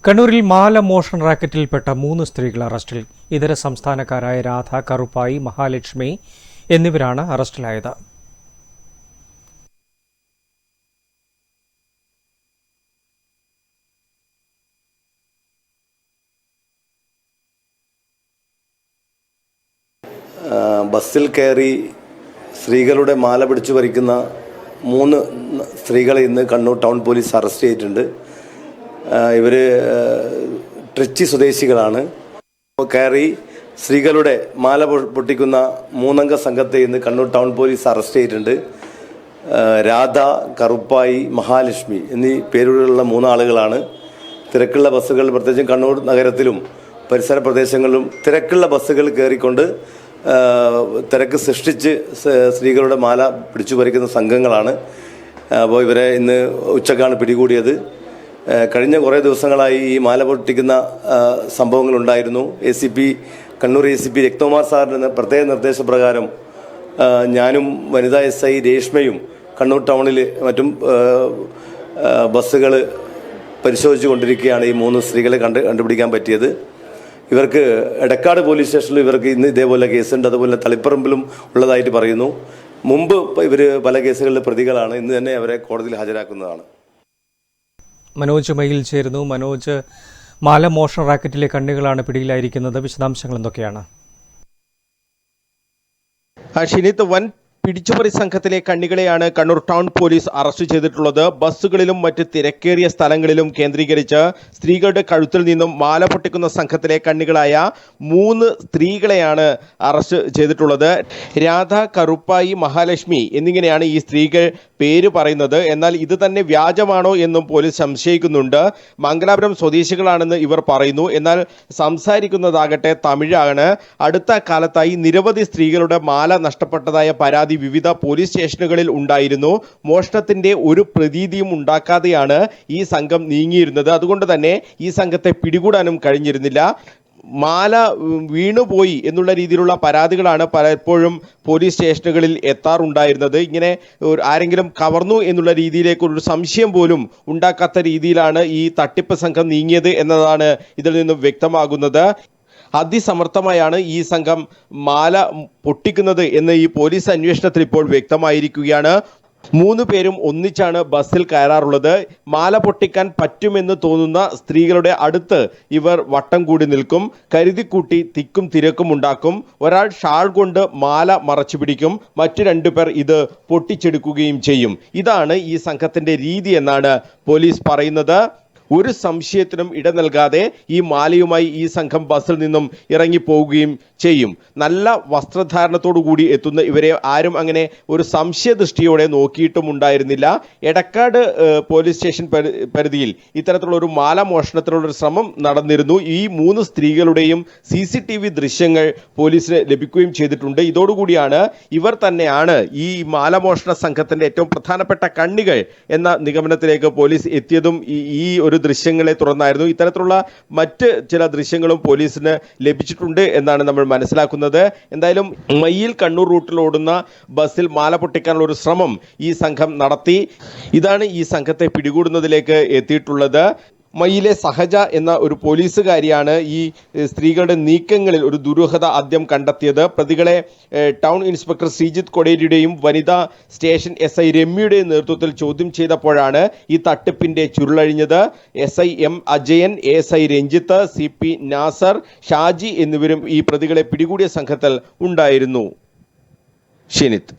കണ്ണൂരിൽ മാല മോഷണ റാക്കറ്റിൽപ്പെട്ട 3 സ്ത്രീകൾ അറസ്റ്റിൽ. ഇതര സംസ്ഥാനക്കാരായ രാധ, കറുപ്പായി, മഹാലക്ഷ്മി എന്നിവരാണ് അറസ്റ്റിലായത്. ബസ്സിൽ കയറി സ്ത്രീകളുടെ മാല പിടിച്ചു പറിക്കുന്ന 3 സ്ത്രീകളെ ഇന്ന് കണ്ണൂർ ടൗൺ പോലീസ് അറസ്റ്റ് ചെയ്തിട്ടുണ്ട്. ഇവർ ട്രിച്ചി സ്വദേശികളാണ്. കയറി സ്ത്രീകളുടെ മാല പൊട്ടിക്കുന്ന 3 അംഗ സംഘത്തെ ഇന്ന് കണ്ണൂർ ടൗൺ പോലീസ് അറസ്റ്റ് ചെയ്തിട്ടുണ്ട്. രാധ, കറുപ്പായി, മഹാലക്ഷ്മി എന്നീ പേരുകളുള്ള 3 ആളുകളാണ്. തിരക്കുള്ള ബസ്സുകൾ, പ്രത്യേകിച്ചും കണ്ണൂർ നഗരത്തിലും പരിസര പ്രദേശങ്ങളിലും തിരക്കുള്ള ബസ്സുകൾ കയറിക്കൊണ്ട് തിരക്ക് സൃഷ്ടിച്ച് സ്ത്രീകളുടെ മാല പിടിച്ചു പറിക്കുന്ന സംഘങ്ങളാണ്. അപ്പോൾ ഇവരെ ഇന്ന് ഉച്ചക്കാണ് പിടികൂടിയത്. കഴിഞ്ഞ കുറേ ദിവസങ്ങളായി ഈ മാല പൊട്ടിക്കുന്ന സംഭവങ്ങളുണ്ടായിരുന്നു. കണ്ണൂർ ACP രക്തകുമാർ സാറിൻ്റെ പ്രത്യേക നിർദ്ദേശപ്രകാരം ഞാനും വനിതാ SI രേഷ്മയും കണ്ണൂർ ടൗണിൽ മറ്റും ബസ്സുകൾ പരിശോധിച്ചു കൊണ്ടിരിക്കുകയാണ് ഈ 3 സ്ത്രീകളെ കണ്ടുപിടിക്കാൻ പറ്റിയത്. ഇവർക്ക് എടക്കാട് പോലീസ് സ്റ്റേഷനിൽ ഇവർക്ക് ഇന്ന് ഇതേപോലെ കേസുണ്ട്. അതുപോലെ തളിപ്പറമ്പിലും ഉള്ളതായിട്ട് പറയുന്നു. മുമ്പ് ഇവർ പല കേസുകളിലെ പ്രതികളാണ്. ഇന്ന് തന്നെ അവരെ കോടതിയിൽ ഹാജരാക്കുന്നതാണ്. മനോജ് മയിൽ ചേരുന്നു. മനോജ്, മാല മോഷണ റാക്കറ്റിലെ കണ്ണികളാണ് പിടിയിലായിരിക്കുന്നത്. വിശദാംശങ്ങൾ എന്തൊക്കെയാണ്? ഷിനിത്ത്, വൻ പിടിച്ചുപറി സംഘത്തിലെ കണ്ണികളെയാണ് കണ്ണൂർ ടൗൺ പോലീസ് അറസ്റ്റ് ചെയ്തിട്ടുള്ളത്. ബസ്സുകളിലും മറ്റ് തിരക്കേറിയ സ്ഥലങ്ങളിലും കേന്ദ്രീകരിച്ച് സ്ത്രീകളുടെ കഴുത്തിൽ നിന്നും മാല പൊട്ടിക്കുന്ന സംഘത്തിലെ കണ്ണികളായ 3 സ്ത്രീകളെയാണ് അറസ്റ്റ് ചെയ്തിട്ടുള്ളത്. രാധ, കറുപ്പായി, മഹാലക്ഷ്മി എന്നിങ്ങനെയാണ് ഈ സ്ത്രീകൾ പേര് പറയുന്നത്. എന്നാൽ ഇത് തന്നെ വ്യാജമാണോ എന്നും പോലീസ് സംശയിക്കുന്നുണ്ട്. മംഗലാപുരം സ്വദേശികളാണെന്ന് ഇവർ പറയുന്നു. എന്നാൽ സംസാരിക്കുന്നതാകട്ടെ തമിഴാണ്. അടുത്ത കാലത്തായി നിരവധി സ്ത്രീകളുടെ മാല നഷ്ടപ്പെട്ടതായ പരാതി വിവിധ പോലീസ് സ്റ്റേഷനുകളിൽ ഉണ്ടായിരുന്നു. മോഷണത്തിന്റെ ഒരു പ്രതീതിയും ഉണ്ടാക്കാതെയാണ് ഈ സംഘം നീങ്ങിയിരുന്നത്. അതുകൊണ്ട് തന്നെ ഈ സംഘത്തെ പിടികൂടാനും കഴിഞ്ഞിരുന്നില്ല. മാല വീണുപോയി എന്നുള്ള രീതിയിലുള്ള പരാതികളാണ് പലപ്പോഴും പോലീസ് സ്റ്റേഷനുകളിൽ എത്താറുണ്ടായിരുന്നത്. ഇങ്ങനെ ആരെങ്കിലും കവർന്നു എന്നുള്ള രീതിയിലേക്കൊരു സംശയം പോലും ഉണ്ടാക്കാത്ത രീതിയിലാണ് ഈ തട്ടിപ്പ് സംഘം നീങ്ങിയത് എന്നതാണ് ഇതിൽ നിന്നും വ്യക്തമാകുന്നത്. അതിസമർത്ഥമായാണ് ഈ സംഘം മാല പൊട്ടിക്കുന്നത് എന്ന് ഈ പോലീസ് അന്വേഷണത്തിൽ ഇപ്പോൾ വ്യക്തമായിരിക്കുകയാണ്. 3 പേരും ഒന്നിച്ചാണ് ബസ്സിൽ കയറാറുള്ളത്. മാല പൊട്ടിക്കാൻ പറ്റുമെന്ന് തോന്നുന്ന സ്ത്രീകളുടെ അടുത്ത് ഇവർ വട്ടം കൂടി നിൽക്കും. കരുതിക്കൂട്ടി തിക്കും തിരക്കും ഉണ്ടാക്കും. ഒരാൾ ഷാൾ കൊണ്ട് മാല മറച്ചു പിടിക്കും. മറ്റു 2 പേർ ഇത് പൊട്ടിച്ചെടുക്കുകയും ചെയ്യും. ഇതാണ് ഈ സംഘത്തിന്റെ രീതി എന്നാണ് പോലീസ് പറയുന്നത്. ഒരു സംശയത്തിനും ഇട നൽകാതെ ഈ മാലയുമായി ഈ സംഘം ബസ്സിൽ നിന്നും ഇറങ്ങിപ്പോവുകയും ചെയ്യും. നല്ല വസ്ത്രധാരണത്തോടു കൂടി എത്തുന്ന ഇവരെ ആരും അങ്ങനെ ഒരു സംശയദൃഷ്ടിയോടെ നോക്കിയിട്ടും ഉണ്ടായിരുന്നില്ല. എടക്കാട് പോലീസ് സ്റ്റേഷൻ പരിധിയിൽ ഇത്തരത്തിലുള്ള ഒരു മാല മോഷണത്തിനുള്ളൊരു ശ്രമം നടന്നിരുന്നു. ഈ 3 സ്ത്രീകളുടെയും CCTV ദൃശ്യങ്ങൾ പോലീസിന് ലഭിക്കുകയും ചെയ്തിട്ടുണ്ട്. ഇതോടുകൂടിയാണ് ഇവർ തന്നെയാണ് ഈ മാലമോഷണ സംഘത്തിന്റെ ഏറ്റവും പ്രധാനപ്പെട്ട കണ്ണികൾ എന്ന നിഗമനത്തിലേക്ക് പോലീസ് എത്തിയതും ഈ ഒരു ദൃശ്യങ്ങളെ തുടർന്നായിരുന്നു. ഇത്തരത്തിലുള്ള മറ്റ് ചില ദൃശ്യങ്ങളും പോലീസിന് ലഭിച്ചിട്ടുണ്ട് എന്നാണ് നമ്മൾ മനസ്സിലാക്കുന്നത്. എന്തായാലും മയ്യിൽ കണ്ണൂർ റൂട്ടിൽ ഓടുന്ന ബസ്സിൽ മാല പൊട്ടിക്കാനുള്ള ഒരു ശ്രമം ഈ സംഘം നടത്തി. ഇതാണ് ഈ സംഘത്തെ പിടികൂടുന്നതിലേക്ക് എത്തിയിട്ടുള്ളത്. മയ്യിലെ സഹജ എന്ന ഒരു പോലീസുകാരിയാണ് ഈ സ്ത്രീകളുടെ നീക്കങ്ങളിൽ ഒരു ദുരൂഹത ആദ്യം കണ്ടെത്തിയത്. പ്രതികളെ ടൗൺ ഇൻസ്പെക്ടർ ശ്രീജിത്ത് കൊടേരിയുടെയും വനിതാ സ്റ്റേഷൻ SI രമ്യയുടെയും നേതൃത്വത്തിൽ ചോദ്യം ചെയ്തപ്പോഴാണ് ഈ തട്ടിപ്പിന്റെ ചുരുളഴിഞ്ഞത്. SI M Ajayan, ASI Ranjith, CP Nasar, Shaji എന്നിവരും ഈ പ്രതികളെ പിടികൂടിയ സംഘത്തിൽ ഉണ്ടായിരുന്നു. ഷിനിത്ത്.